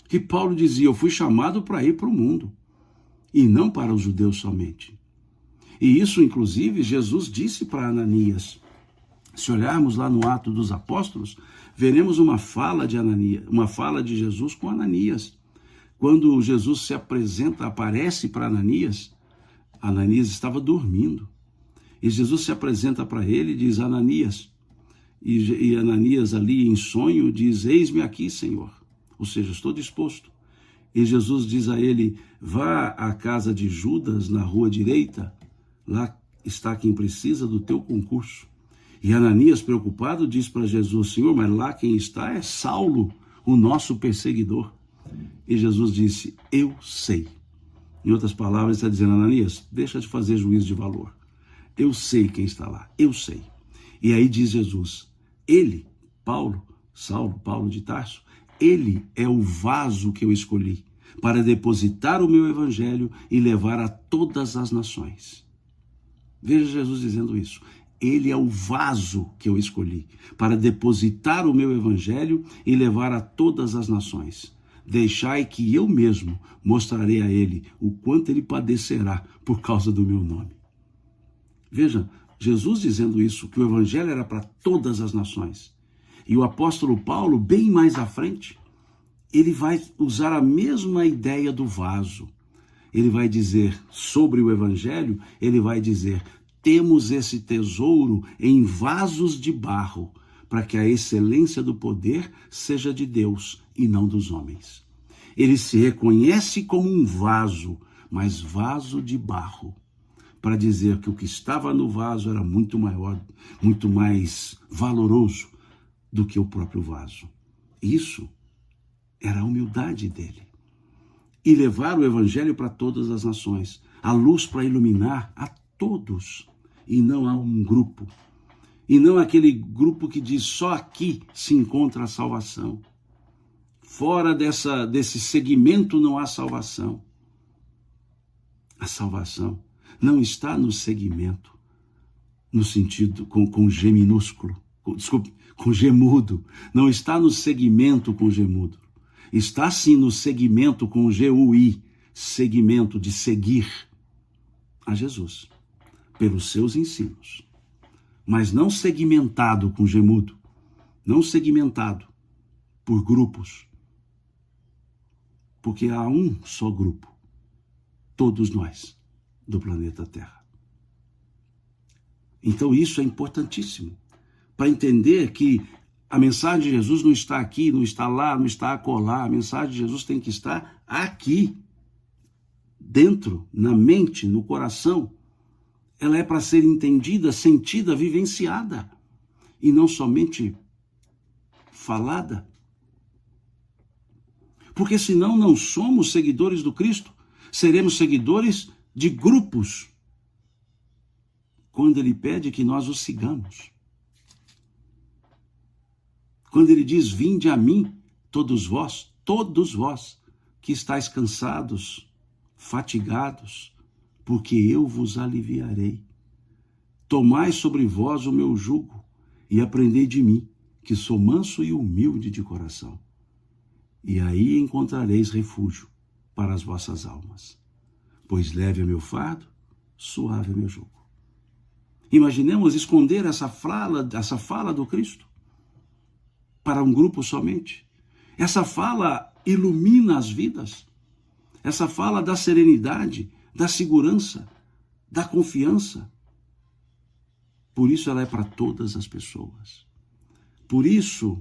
Que Paulo dizia, eu fui chamado para ir para o mundo, e não para os judeus somente. E isso, inclusive, Jesus disse para Ananias. Se olharmos lá no Atos dos Apóstolos, veremos uma fala de Jesus com Ananias. Quando Jesus se apresenta, aparece para Ananias, Ananias estava dormindo. E Jesus se apresenta para ele e diz: Ananias. E Ananias ali em sonho diz: eis-me aqui, Senhor. Ou seja, estou disposto. E Jesus diz a ele: vá à casa de Judas, na rua direita, lá está quem precisa do teu concurso. E Ananias, preocupado, diz para Jesus: Senhor, mas lá quem está é Saulo, o nosso perseguidor. E Jesus disse: eu sei. Em outras palavras, está dizendo: Ananias, deixa de fazer juízo de valor. Eu sei quem está lá, eu sei. E aí diz Jesus: ele, Saulo, Paulo de Tarso, ele é o vaso que eu escolhi para depositar o meu evangelho e levar a todas as nações. Veja Jesus dizendo isso. Ele é o vaso que eu escolhi para depositar o meu evangelho e levar a todas as nações. Deixai que eu mesmo mostrarei a ele o quanto ele padecerá por causa do meu nome. Veja, Jesus dizendo isso, que o evangelho era para todas as nações. E o apóstolo Paulo, bem mais à frente, ele vai usar a mesma ideia do vaso. Ele vai dizer sobre o evangelho, ele vai dizer: temos esse tesouro em vasos de barro, para que a excelência do poder seja de Deus e não dos homens. Ele se reconhece como um vaso, mas vaso de barro, para dizer que o que estava no vaso era muito maior, muito mais valoroso do que o próprio vaso. Isso era a humildade dele. E levar o evangelho para todas as nações, a luz para iluminar a todos, e não a um grupo. E não aquele grupo que diz: só aqui se encontra a salvação. Fora desse segmento não há salvação. A salvação não está no segmento, no sentido com G minúsculo, com G mudo. Não está no segmento com G mudo. Está sim no segmento com G-U-I, segmento de seguir a Jesus, pelos seus ensinos. Mas não segmentado com G mudo, não segmentado por grupos, porque há um só grupo, todos nós, do planeta Terra. Então isso é importantíssimo, para entender que a mensagem de Jesus não está aqui, não está lá, não está acolá. A mensagem de Jesus tem que estar aqui, dentro, na mente, no coração. Ela é para ser entendida, sentida, vivenciada, e não somente falada. Porque senão não somos seguidores do Cristo, seremos seguidores de grupos, quando ele pede que nós o sigamos. Quando ele diz: vinde a mim, todos vós, que estáis cansados, fatigados, porque eu vos aliviarei. Tomai sobre vós o meu jugo e aprendei de mim, que sou manso e humilde de coração. E aí encontrareis refúgio para as vossas almas. Pois leve é meu fardo, suave é meu jugo. Imaginemos esconder essa fala do Cristo para um grupo somente. Essa fala ilumina as vidas. Essa fala da serenidade, da segurança, da confiança. Por isso ela é para todas as pessoas. Por isso,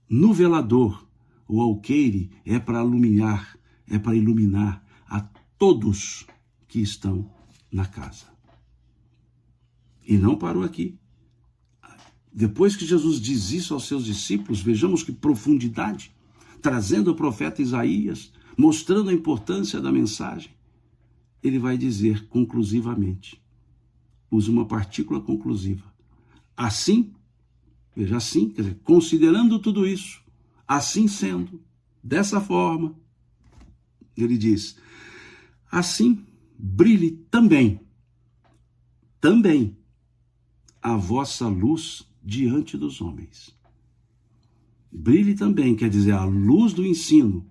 no velador, o alqueire é para iluminar a todos que estão na casa. E não parou aqui. Depois que Jesus diz isso aos seus discípulos, vejamos que profundidade, trazendo o profeta Isaías, mostrando a importância da mensagem, ele vai dizer conclusivamente, usa uma partícula conclusiva. Assim, veja assim, quer dizer, considerando tudo isso, assim sendo, dessa forma, ele diz: assim brilhe também a vossa luz diante dos homens. Brilhe também, quer dizer, a luz do ensino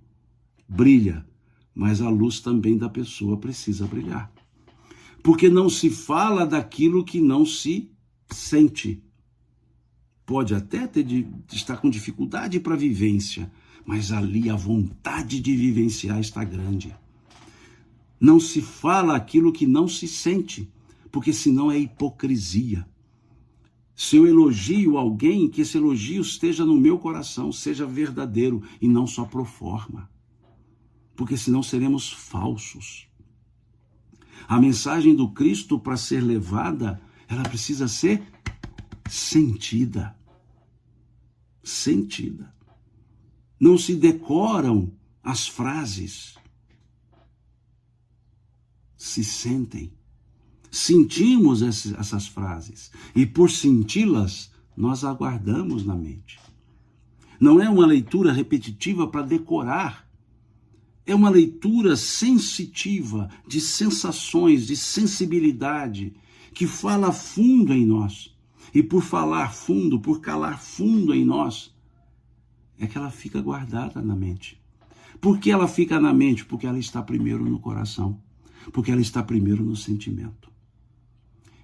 brilha, mas a luz também da pessoa precisa brilhar. Porque não se fala daquilo que não se sente. Pode até estar com dificuldade para a vivência, mas ali a vontade de vivenciar está grande. Não se fala aquilo que não se sente, porque senão é hipocrisia. Se eu elogio alguém, que esse elogio esteja no meu coração, seja verdadeiro e não só pro forma, porque senão seremos falsos. A mensagem do Cristo, para ser levada, ela precisa ser sentida. Sentida. Não se decoram as frases. Se sentem. Sentimos essas frases. E por senti-las, nós aguardamos na mente. Não é uma leitura repetitiva para decorar. É uma leitura sensitiva, de sensações, de sensibilidade, que fala fundo em nós. E por falar fundo, por calar fundo em nós, é que ela fica guardada na mente. Por que ela fica na mente? Porque ela está primeiro no coração. Porque ela está primeiro no sentimento.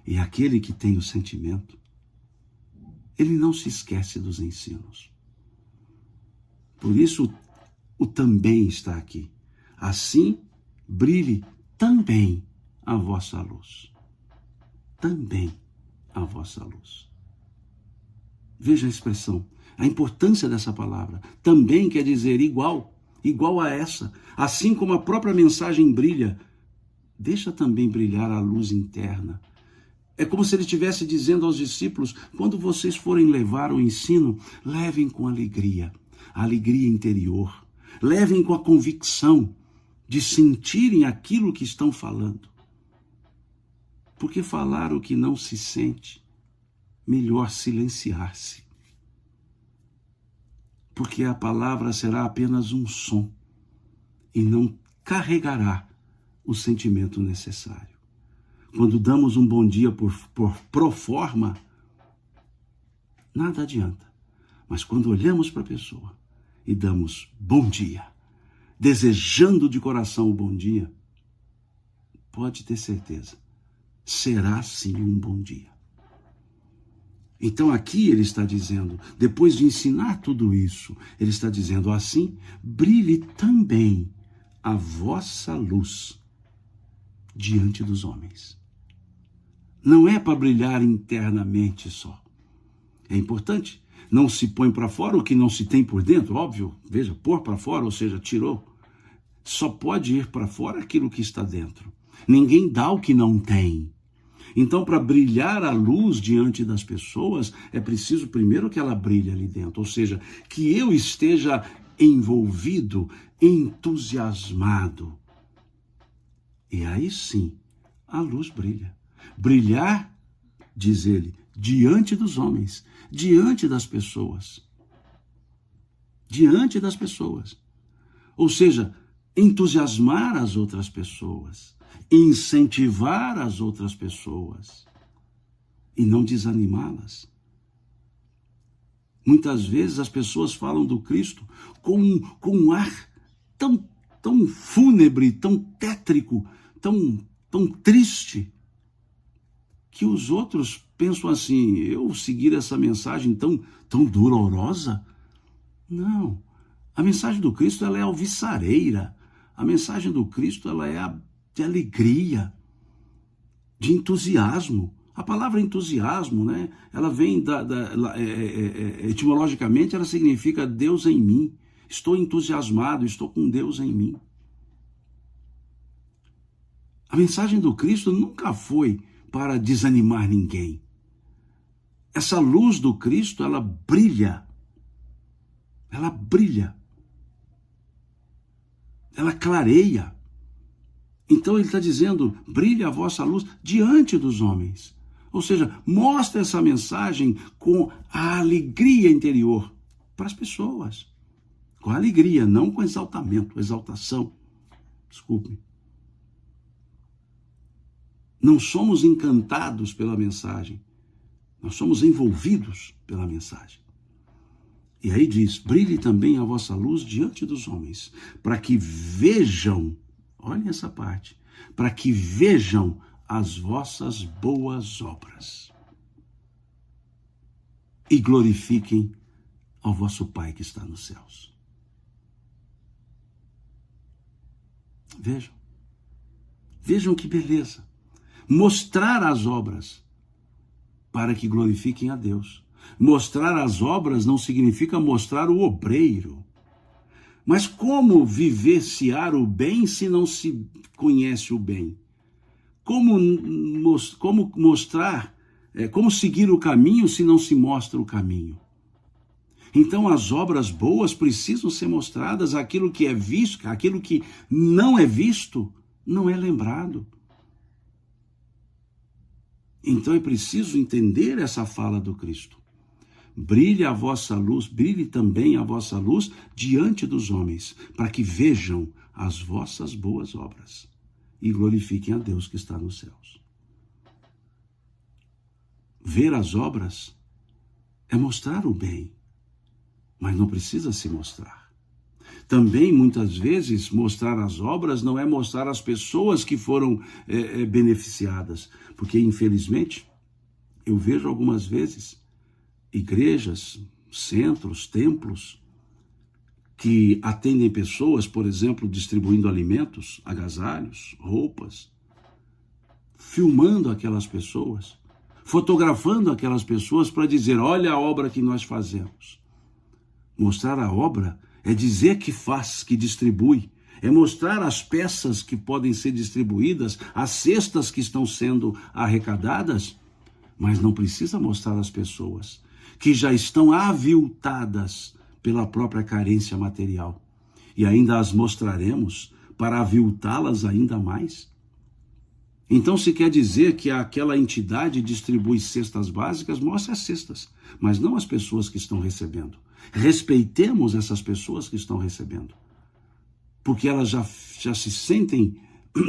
E aquele que tem o sentimento, ele não se esquece dos ensinos. Por isso, o também está aqui. Assim, brilhe também a vossa luz. Também a vossa luz. Veja a expressão, a importância dessa palavra. Também quer dizer igual a essa. Assim como a própria mensagem brilha, deixa também brilhar a luz interna. É como se ele estivesse dizendo aos discípulos, quando vocês forem levar o ensino, levem com alegria, a alegria interior. Levem com a convicção de sentirem aquilo que estão falando. Porque falar o que não se sente, melhor silenciar-se. Porque a palavra será apenas um som e não carregará o sentimento necessário. Quando damos um bom dia por pro forma, nada adianta. Mas quando olhamos para a pessoa e damos bom dia, desejando de coração o bom dia, pode ter certeza, será sim um bom dia. Então aqui ele está dizendo, depois de ensinar tudo isso, ele está dizendo assim, brilhe também a vossa luz diante dos homens. Não é para brilhar internamente só. É importante. Não se põe para fora o que não se tem por dentro, óbvio. Veja, pôr para fora, ou seja, tirou. Só pode ir para fora aquilo que está dentro. Ninguém dá o que não tem. Então, para brilhar a luz diante das pessoas, é preciso primeiro que ela brilhe ali dentro. Ou seja, que eu esteja envolvido, entusiasmado. E aí sim, a luz brilha. Brilhar, diz ele, diante dos homens, diante das pessoas. Diante das pessoas. Ou seja, entusiasmar as outras pessoas, incentivar as outras pessoas e não desanimá-las. Muitas vezes as pessoas falam do Cristo com um ar tão fúnebre, tão tétrico, tão triste, que os outros pensam assim, eu seguir essa mensagem tão dolorosa? Não. A mensagem do Cristo ela é alvissareira. A mensagem do Cristo ela é de alegria, de entusiasmo. A palavra entusiasmo, né, ela vem etimologicamente, ela significa Deus em mim. Estou entusiasmado, estou com Deus em mim. A mensagem do Cristo nunca foi para desanimar ninguém. Essa luz do Cristo, ela brilha. Ela brilha. Ela clareia. Então ele está dizendo, brilhe a vossa luz diante dos homens. Ou seja, mostra essa mensagem com a alegria interior para as pessoas. Com alegria, não com exaltamento, exaltação. Desculpe. Não somos encantados pela mensagem. Nós somos envolvidos pela mensagem. E aí diz, brilhe também a vossa luz diante dos homens, para que vejam, olhem essa parte, para que vejam as vossas boas obras e glorifiquem ao vosso Pai que está nos céus. Vejam. Vejam que beleza. Mostrar as obras para que glorifiquem a Deus. Mostrar as obras não significa mostrar o obreiro. Mas como vivenciar o bem se não se conhece o bem? Como mostrar, como seguir o caminho se não se mostra o caminho? Então as obras boas precisam ser mostradas, aquilo que é visto, aquilo que não é visto, não é lembrado. Então é preciso entender essa fala do Cristo. Brilhe a vossa luz, brilhe também a vossa luz diante dos homens, para que vejam as vossas boas obras e glorifiquem a Deus que está nos céus. Ver as obras é mostrar o bem, mas não precisa se mostrar. Também, muitas vezes, mostrar as obras não é mostrar as pessoas que foram beneficiadas, porque, infelizmente, eu vejo algumas vezes igrejas, centros, templos, que atendem pessoas, por exemplo, distribuindo alimentos, agasalhos, roupas, filmando aquelas pessoas, fotografando aquelas pessoas para dizer, olha a obra que nós fazemos. Mostrar a obra é dizer que faz, que distribui, é mostrar as peças que podem ser distribuídas, as cestas que estão sendo arrecadadas, mas não precisa mostrar as pessoas que já estão aviltadas pela própria carência material. E ainda as mostraremos para aviltá-las ainda mais. Então, se quer dizer que aquela entidade distribui cestas básicas, mostre as cestas, mas não as pessoas que estão recebendo. Respeitemos essas pessoas que estão recebendo, porque elas já se sentem,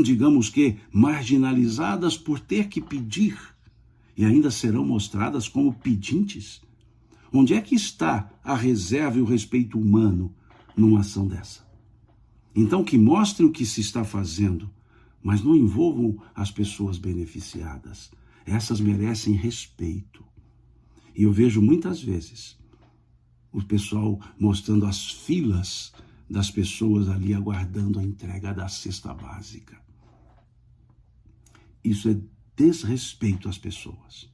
digamos que, marginalizadas por ter que pedir, e ainda serão mostradas como pedintes. Onde é que está a reserva e o respeito humano numa ação dessa? Então, que mostre o que se está fazendo, mas não envolvam as pessoas beneficiadas. Essas merecem respeito. E eu vejo muitas vezes o pessoal mostrando as filas das pessoas ali aguardando a entrega da cesta básica. Isso é desrespeito às pessoas.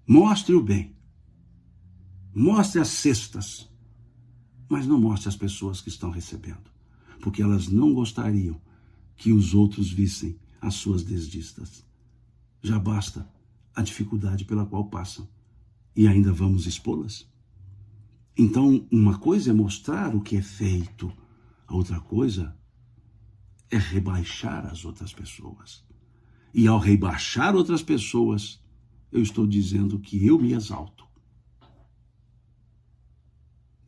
Mostre o bem. Mostre as cestas, mas não mostre as pessoas que estão recebendo, porque elas não gostariam que os outros vissem as suas desdistas. Já basta a dificuldade pela qual passam e ainda vamos expô-las. Então, uma coisa é mostrar o que é feito, a outra coisa é rebaixar as outras pessoas. E ao rebaixar outras pessoas, eu estou dizendo que eu me exalto.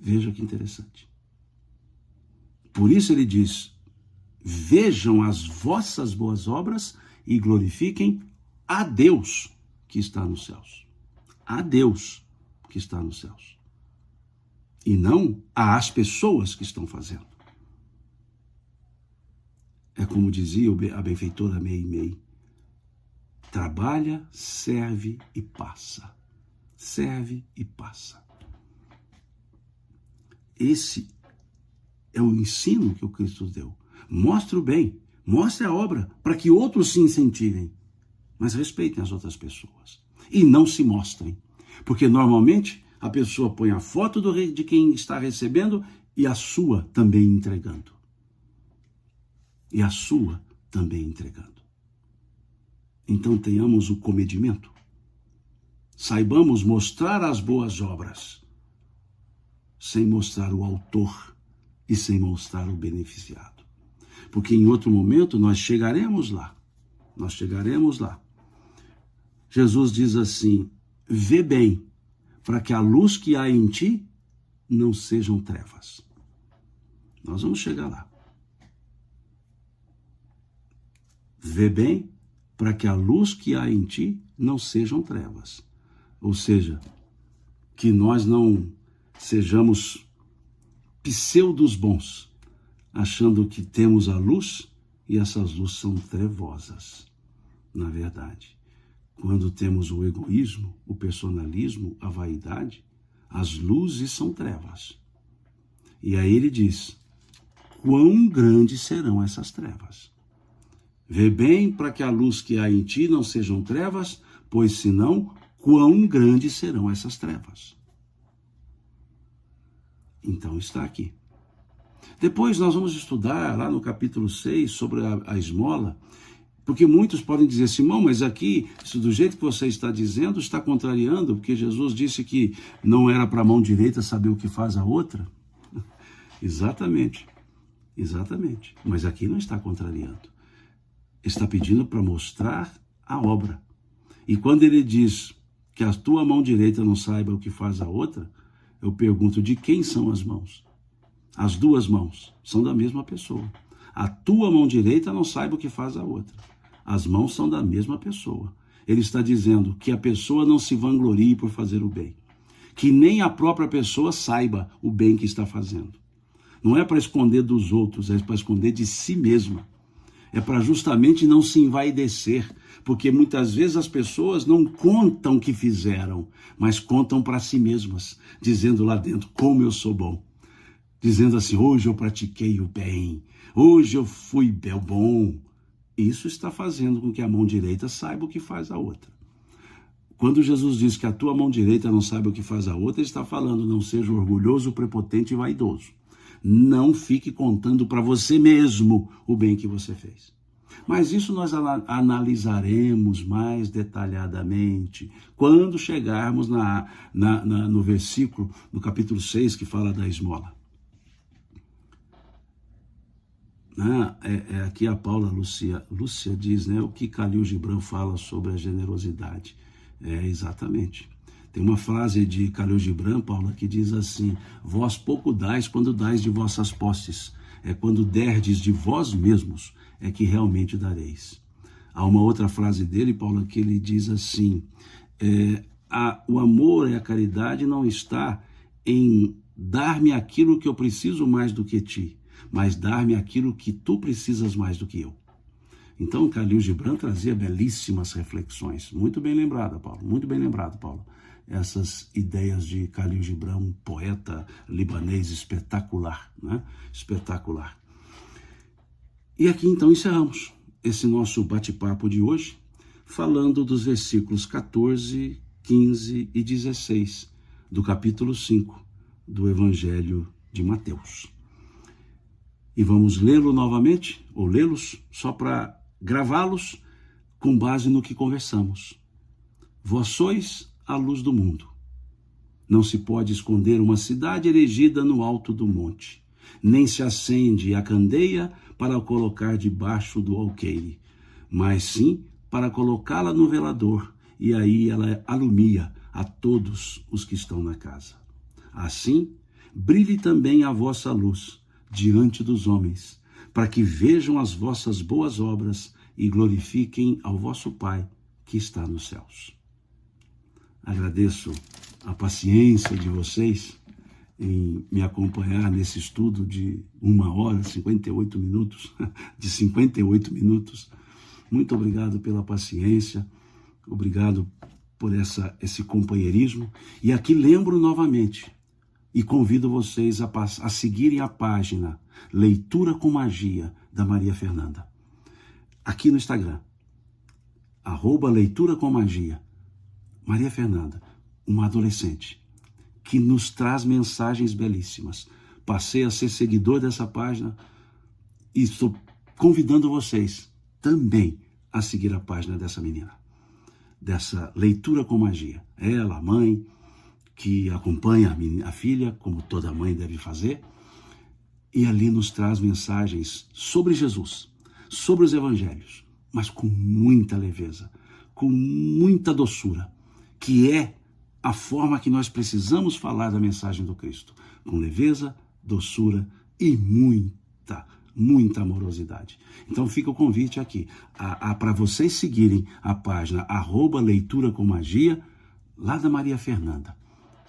Veja que interessante. Por isso ele diz, vejam as vossas boas obras e glorifiquem a Deus que está nos céus. A Deus que está nos céus. E não às pessoas que estão fazendo. É como dizia a benfeitora Meimei, trabalha, serve e passa. Serve e passa. Esse é o ensino que o Cristo deu. Mostre o bem, mostre a obra, para que outros se incentivem. Mas respeitem as outras pessoas. E não se mostrem. Porque normalmente a pessoa põe a foto de quem está recebendo e a sua também entregando. E a sua também entregando. Então tenhamos o comedimento. Saibamos mostrar as boas obras, sem mostrar o autor e sem mostrar o beneficiado. Porque em outro momento nós chegaremos lá. Nós chegaremos lá. Jesus diz assim, vê bem, para que a luz que há em ti não sejam trevas. Nós vamos chegar lá. Vê bem, para que a luz que há em ti não sejam trevas. Ou seja, que nós não sejamos pseudos bons, achando que temos a luz e essas luzes são trevosas. Na verdade, quando temos o egoísmo, o personalismo, a vaidade, as luzes são trevas. E aí ele diz, quão grandes serão essas trevas. Vê bem para que a luz que há em ti não sejam trevas, pois senão, quão grandes serão essas trevas. Então está aqui. Depois nós vamos estudar lá no capítulo 6 sobre a esmola, porque muitos podem dizer, Simão, mas aqui, isso do jeito que você está dizendo, está contrariando, porque Jesus disse que não era para a mão direita saber o que faz a outra. Exatamente, exatamente. Mas aqui não está contrariando. Está pedindo para mostrar a obra. E quando ele diz que a tua mão direita não saiba o que faz a outra, eu pergunto, de quem são as mãos? As duas mãos são da mesma pessoa. A tua mão direita não saiba o que faz a outra. As mãos são da mesma pessoa. Ele está dizendo que a pessoa não se vanglorie por fazer o bem. Que nem a própria pessoa saiba o bem que está fazendo. Não é para esconder dos outros, é para esconder de si mesma. É para justamente não se envaidecer, porque muitas vezes as pessoas não contam o que fizeram, mas contam para si mesmas, dizendo lá dentro, como eu sou bom. Dizendo assim, hoje eu pratiquei o bem, hoje eu fui bom. Isso está fazendo com que a mão direita saiba o que faz a outra. Quando Jesus diz que a tua mão direita não sabe o que faz a outra, ele está falando, não seja orgulhoso, prepotente e vaidoso. Não fique contando para você mesmo o bem que você fez. Mas isso nós analisaremos mais detalhadamente quando chegarmos no versículo, no capítulo 6, que fala da esmola. Aqui a Paula Lúcia diz, né, o que Khalil Gibran fala sobre a generosidade. Exatamente. Tem uma frase de Khalil Gibran, Paula, que diz assim, vós pouco dais quando dais de vossas posses, quando derdes de vós mesmos, é que realmente dareis. Há uma outra frase dele, Paula, que ele diz assim, o amor e a caridade não está em dar-me aquilo que eu preciso mais do que ti, mas dar-me aquilo que tu precisas mais do que eu. Então, Khalil Gibran trazia belíssimas reflexões. Muito bem lembrada, Paulo. Muito bem lembrado, Paulo. Essas ideias de Khalil Gibran, um poeta libanês espetacular, né? Espetacular. E aqui, então, encerramos esse nosso bate-papo de hoje, falando dos versículos 14, 15 e 16 do capítulo 5 do Evangelho de Mateus. E vamos lê-lo novamente, ou lê-los, só para gravá-los com base no que conversamos. Vós sois a luz do mundo. Não se pode esconder uma cidade erigida no alto do monte, nem se acende a candeia para colocar debaixo do alqueire, mas sim para colocá-la no velador, e aí ela alumia a todos os que estão na casa. Assim, brilhe também a vossa luz diante dos homens, para que vejam as vossas boas obras e glorifiquem ao vosso Pai que está nos céus. Agradeço a paciência de vocês em me acompanhar nesse estudo de 1h, 58 minutos, de 58 minutos. Muito obrigado pela paciência, obrigado por esse companheirismo. E aqui lembro novamente, e convido vocês a seguirem a página Leitura com Magia, da Maria Fernanda. Aqui no Instagram, @Leitura com Magia. Maria Fernanda, uma adolescente, que nos traz mensagens belíssimas. Passei a ser seguidor dessa página e estou convidando vocês também a seguir a página dessa menina, dessa Leitura com Magia. Ela, a mãe, que acompanha a filha, como toda mãe deve fazer, e ali nos traz mensagens sobre Jesus, sobre os evangelhos, mas com muita leveza, com muita doçura, que é a forma que nós precisamos falar da mensagem do Cristo, com leveza, doçura e muita amorosidade. Então fica o convite aqui, para vocês seguirem a página @Leitura com Magia, lá da Maria Fernanda.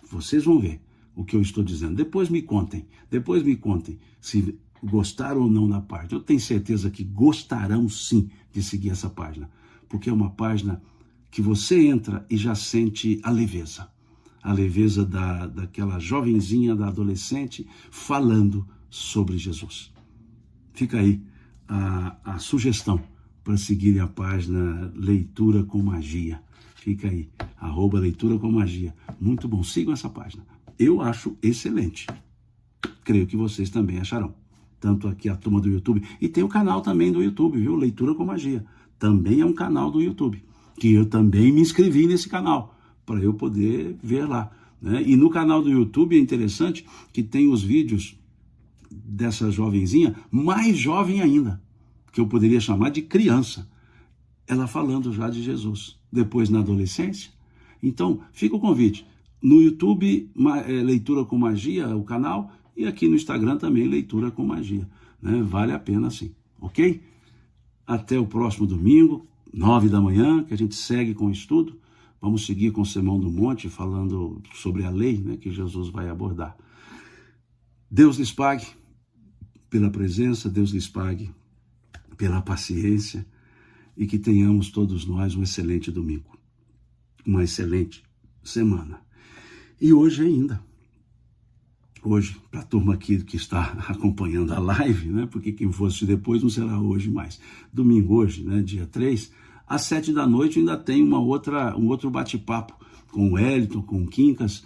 Vocês vão ver o que eu estou dizendo. Depois me contem se gostaram ou não da página. Eu tenho certeza que gostarão sim de seguir essa página, porque é uma página que você entra e já sente a leveza daquela jovenzinha, da adolescente, falando sobre Jesus. fica aí a sugestão para seguir a página Leitura com Magia. Fica aí, @Leitura com Magia. Muito bom, sigam essa página. Eu acho excelente. Creio que vocês também acharão. Tanto aqui a turma do YouTube. E tem o canal também do YouTube, viu? Leitura com Magia. Também é um canal do YouTube. Que eu também me inscrevi nesse canal, para eu poder ver lá, né? E no canal do YouTube é interessante que tem os vídeos dessa jovenzinha, mais jovem ainda, que eu poderia chamar de criança. Ela falando já de Jesus. Depois na adolescência. Então, fica o convite. No YouTube, Leitura com Magia, o canal, e aqui no Instagram também, Leitura com Magia, né? Vale a pena sim, ok? Até o próximo domingo, 9 da manhã, que a gente segue com o estudo. Vamos seguir com o Sermão do Monte, falando sobre a lei, né, que Jesus vai abordar. Deus lhes pague pela presença, Deus lhes pague pela paciência, e que tenhamos todos nós um excelente domingo, uma excelente semana. E hoje ainda, para a turma aqui que está acompanhando a live, né, porque quem fosse depois não será hoje mais. Domingo hoje, né, dia 3, às 7 da noite ainda tem um outro bate-papo com o Wellington, com o Quincas,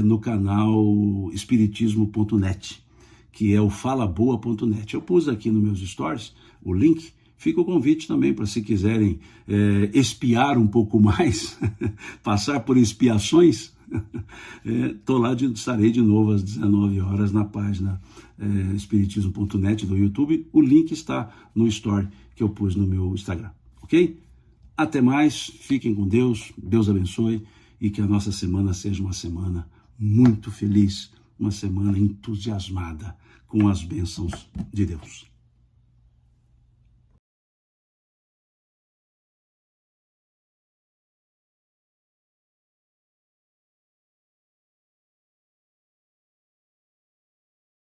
no canal espiritismo.net, que é o falaboa.net. Eu pus aqui nos meus stories o link. Fica o convite também para, se quiserem espiar um pouco mais, passar por expiações, estarei de novo às 19 horas na página espiritismo.net do YouTube. O link está no story que eu pus no meu Instagram, ok? Até mais, fiquem com Deus, Deus abençoe, e que a nossa semana seja uma semana muito feliz, uma semana entusiasmada com as bênçãos de Deus.